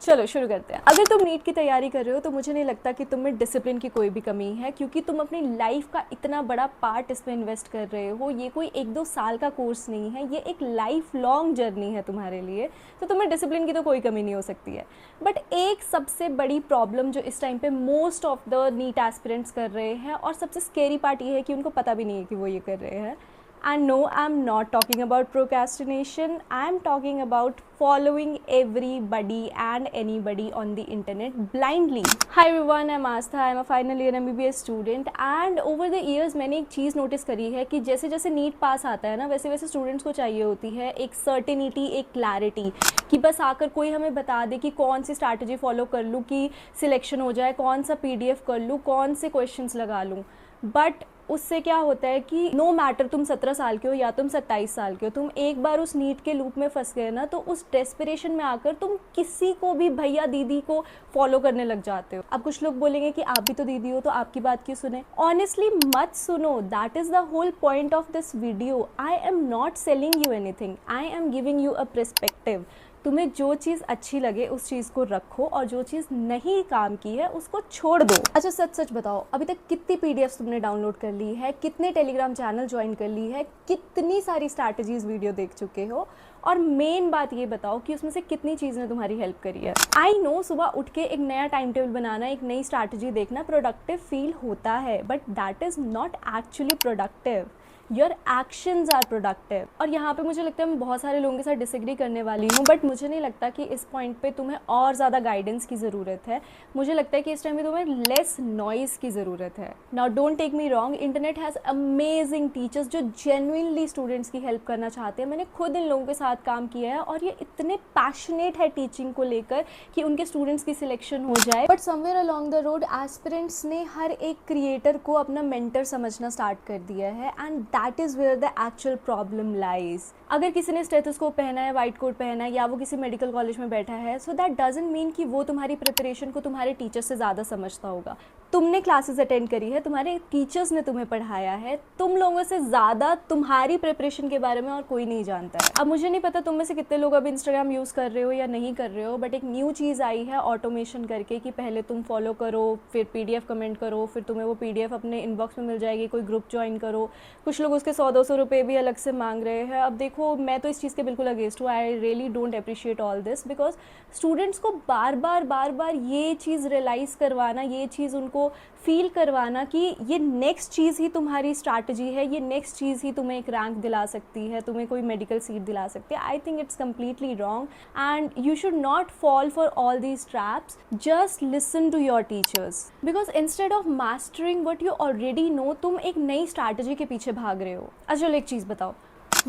चलो शुरू करते हैं। अगर तुम नीट की तैयारी कर रहे हो तो मुझे नहीं लगता कि तुम में डिसिप्लिन की कोई भी कमी है, क्योंकि तुम अपनी लाइफ का इतना बड़ा पार्ट इसमें इन्वेस्ट कर रहे हो। ये कोई 1-2 साल का कोर्स नहीं है, ये एक लाइफ लॉन्ग जर्नी है तुम्हारे लिए। तो तुम्हें डिसिप्लिन की तो कोई कमी नहीं हो सकती है। बट एक सबसे बड़ी प्रॉब्लम जो इस टाइम पे most of the NEET aspirants कर रहे हैं, और सबसे स्केरी पार्ट ये है कि उनको पता भी नहीं है कि वो ये कर रहे हैं। And no, I'm not talking about procrastination. I'm talking about following everybody and anybody on the internet blindly. Hi everyone, I'm Astha. I'm a final year MBBS student. And over the years मैंने एक चीज़ notice करी है कि जैसे जैसे NEET pass आता है ना, वैसे वैसे स्टूडेंट्स को चाहिए होती है एक सर्टेनिटी, एक क्लैरिटी, कि बस आकर कोई हमें बता दे कि कौन सी स्ट्रैटेजी फॉलो कर लूँ कि सिलेक्शन हो जाए, कौन सा PDF कर लूँ, कौन से क्वेश्चंस लगा लूँ। बट उससे क्या होता है कि नो मैटर तुम 17 साल के हो या तुम 27 साल के हो, तुम एक बार उस नीट के लूप में फंस गए ना, तो उस डेस्परेशन में आकर तुम किसी को भी, भैया दीदी को फॉलो करने लग जाते हो। अब कुछ लोग बोलेंगे कि आप भी तो दीदी हो, तो आपकी बात क्यों सुने। ऑनेस्टली मत सुनो, that is the whole point of this video. I am not selling you anything, I am giving you a perspective. तुम्हें जो चीज़ अच्छी लगे उस चीज़ को रखो, और जो चीज़ नहीं काम की है उसको छोड़ दो। अच्छा सच सच बताओ, अभी तक कितनी PDFs तुमने डाउनलोड कर ली है, कितने टेलीग्राम चैनल ज्वाइन कर ली है, कितनी सारी स्ट्रैटेजीज वीडियो देख चुके हो, और मेन बात ये बताओ कि उसमें से कितनी चीज़ ने तुम्हारी हेल्प करी है। आई नो सुबह उठ के एक नया टाइम टेबल बनाना, एक नई स्ट्रैटेजी देखना प्रोडक्टिव फील होता है, but that is not actually productive. Your actions are productive. और यहाँ पे मुझे लगता है मैं बहुत सारे लोगों के साथ डिसएग्री करने वाली हूँ, बट मुझे नहीं लगता कि इस पॉइंट पे तुम्हें और ज़्यादा गाइडेंस की ज़रूरत है। मुझे लगता है कि इस टाइम में तुम्हें लेस नॉइज़ की ज़रूरत है। Now don't take me wrong, internet has amazing teachers जो जेन्युइनली स्टूडेंट्स की हेल्प करना चाहते हैं। मैंने खुद इन लोगों के साथ काम किया है, और ये इतने पैशनेट है टीचिंग को लेकर कि उनके स्टूडेंट्स की सिलेक्शन हो जाए। But somewhere along the road aspirants ने हर एक क्रिएटर को अपना मेंटर समझना स्टार्ट कर दिया है, and that is where the actual problem lies. अगर किसी ने स्टेथोस्कोप पहना है, वाइट कोट पहना है, या वो किसी मेडिकल कॉलेज में बैठा है, सो दैट डजंट मीन कि वो तुम्हारी प्रिपरेशन को तुम्हारे टीचर से ज़्यादा समझता होगा। तुमने क्लासेस अटेंड करी है, तुम्हारे टीचर्स ने तुम्हें पढ़ाया है, तुम लोगों से ज़्यादा तुम्हारी प्रिपरेशन के बारे में और कोई नहीं जानता है। अब मुझे नहीं पता तुम में से कितने लोग अब इंस्टाग्राम यूज़ कर रहे हो या नहीं कर रहे हो, बट एक न्यू चीज़ आई है ऑटोमेशन करके, कि पहले तुम फॉलो करो, फिर PDF कमेंट करो, फिर तुम्हें वो PDF अपने इनबॉक्स में मिल जाएगी, कोई ग्रुप ज्वाइन करो। कुछ लोग उसके 100-200 रुपये भी अलग से मांग रहे हैं। अब देखो, मैं तो इस चीज़ के बिल्कुल अगेंस्ट हूँ। I really don't appreciate all this, because students को बार बार ये चीज़ रियलाइज़ करवाना, ये चीज़ उनको फील करवाना कि ये नेक्स्ट चीज़ ही तुम्हारी स्ट्रैटेजी है, ये नेक्स्ट चीज़ ही तुम्हें एक रैंक दिला सकती है, तुम्हें कोई मेडिकल सीट दिला सकती है, I think it's completely wrong, and you should not fall for all these traps. Just listen to your teachers, because instead of mastering what you already know, तुम एक नई स्ट्रैटेजी के पीछे भाग रहे हो। अच्छा चलो एक चीज़ बताओ,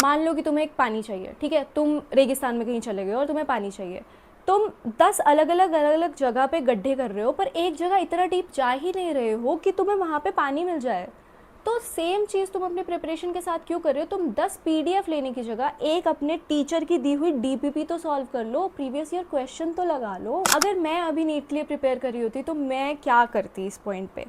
मान लो कि तुम्हें एक पानी चाहिए, ठीक है, तुम रेगिस्तान में कहीं चले गए और तुम्हें पानी चाहिए। तुम 10 अलग अलग जगह पे गड्ढे कर रहे हो, पर एक जगह इतना डीप जा ही नहीं रहे हो कि तुम्हें वहाँ पे पानी मिल जाए। तो सेम चीज़ तुम अपने प्रिपरेशन के साथ क्यों कर रहे हो। तुम 10 PDF लेने की जगह एक अपने टीचर की दी हुई DPP तो सॉल्व कर लो, प्रीवियस ईयर क्वेश्चन तो लगा लो। अगर मैं अभी नीट के लिए प्रिपेयर कर रही होती तो मैं क्या करती इस पॉइंट पे।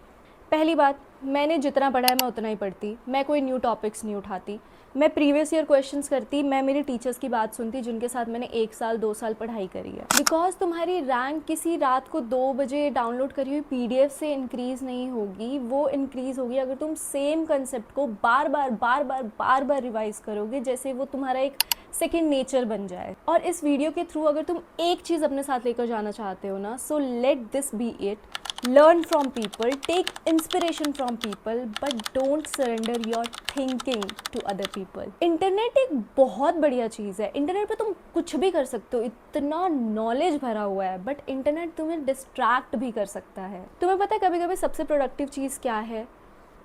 पहली बात, मैंने जितना पढ़ा है मैं उतना ही पढ़ती, मैं कोई न्यू टॉपिक्स नहीं उठाती, मैं प्रीवियस ईयर क्वेश्चंस करती, मैं मेरे टीचर्स की बात सुनती जिनके साथ मैंने 1 साल 2 साल पढ़ाई करी है। बिकॉज तुम्हारी रैंक किसी रात को 2 बजे डाउनलोड करी हुई PDF से इंक्रीज़ नहीं होगी, वो इंक्रीज़ होगी अगर तुम सेम कंसेप्ट को बार बार रिवाइज करोगे, जैसे वो तुम्हारा एक सेकेंड नेचर बन जाए। और इस वीडियो के थ्रू अगर तुम एक चीज़ अपने साथ लेकर जाना चाहते हो ना, so let this B it. Learn from people, take inspiration from people, but don't surrender your thinking to other people. Internet एक बहुत बढ़िया चीज़ है, इंटरनेट पे तुम कुछ भी कर सकते हो, इतना नॉलेज भरा हुआ है, बट इंटरनेट तुम्हें डिस्ट्रैक्ट भी कर सकता है। तुम्हें पता है कभी कभी सबसे प्रोडक्टिव चीज़ क्या है?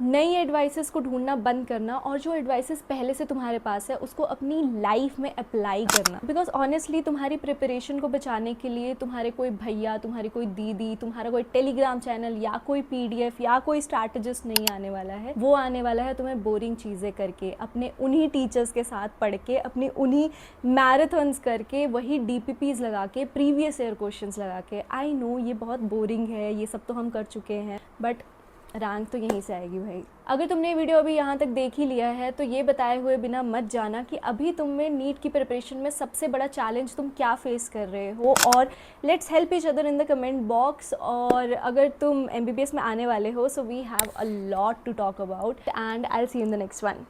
नई एडवाइसेस को ढूंढना बंद करना, और जो एडवाइसेस पहले से तुम्हारे पास है उसको अपनी लाइफ में अप्लाई करना। बिकॉज ऑनेस्टली तुम्हारी प्रिपरेशन को बचाने के लिए तुम्हारे कोई भैया, तुम्हारी कोई दीदी, तुम्हारा कोई टेलीग्राम चैनल या कोई PDF या कोई स्ट्रैटेजिस्ट नहीं आने वाला है। वो आने वाला है तुम्हें बोरिंग चीज़ें करके, अपने उन्हीं टीचर्स के साथ पढ़ के, अपनी उन्हीं मैराथन्स करके, वही DPPs लगा के, प्रीवियस ईयर क्वेश्चंस लगा के। आई नो ये बहुत बोरिंग है, ये सब तो हम कर चुके हैं, बट रैंक तो यहीं से आएगी भाई। अगर तुमने ये वीडियो अभी यहाँ तक देख ही लिया है तो ये बताए हुए बिना मत जाना कि अभी तुम में नीट की प्रिपरेशन में सबसे बड़ा चैलेंज तुम क्या फेस कर रहे हो, और let's help each other in the comment box. और अगर तुम MBBS में आने वाले हो, so we have a lot to talk about, and I will see you in the next one.